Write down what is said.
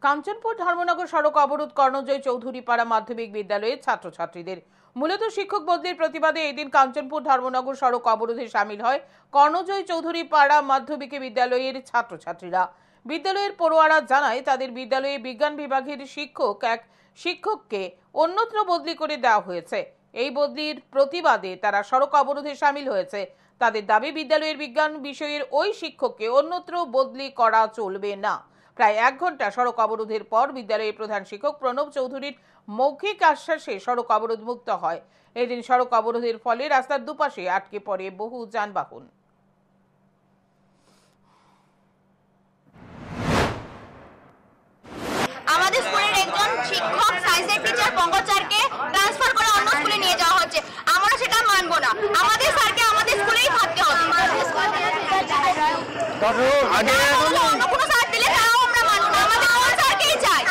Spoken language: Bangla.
কাঞ্চনপুর ধর্মনগর সড়ক অবরোধ কর্ণজয় চৌধুরী পাড়া মাধ্যমিক বিদ্যালয়ের ছাত্রছাত্রীদের। মূলত শিক্ষক বদলির প্রতিবাদে এদিন কাঞ্চনপুর ধর্মনগর সড়ক অবরোধে সামিল হয় কর্ণজয় চৌধুরী পাড়া মাধ্যমিক বিদ্যালয়ের ছাত্রছাত্রীরা। বিদ্যালয়ের পড়ুয়ারা জানায় তাদের বিদ্যালয়ে বিজ্ঞান বিভাগের এক শিক্ষককে অন্যত্র বদলি করে দেওয়া হয়েছে। এই বদলির প্রতিবাদে তারা সড়ক অবরোধে সামিল হয়েছে। তাদের দাবি, বিদ্যালয়ের বিজ্ঞান বিষয়ের ওই শিক্ষককে অন্যত্র বদলি করা চলবে না। প্রায় 1 ঘন্টা সড়ক অবরোধের পর বিদ্যালয়ের প্রধান শিক্ষক প্রণব চৌধুরীর মৌখিক আশ্বাসে সড়ক অবরোধ মুক্ত হয়। এদিন সড়ক অবরোধের ফলে রাস্তার দুপাশে আটকে পড়ে বহু যানবাহন। আমাদের স্কুলের একজন শিক্ষক সায়েন্সের টিচার পঙ্কজারকে ট্রান্সফার করে অন্য স্কুলে নিয়ে যাওয়া হচ্ছে। আমরা সেটা মানব না। আমাদের স্যারকে আমাদের স্কুলেই থাকতে হবে। অন্য কোনো স্যার দিলে তাও আমরা মানব না। আমাদের স্যারকেই চাই।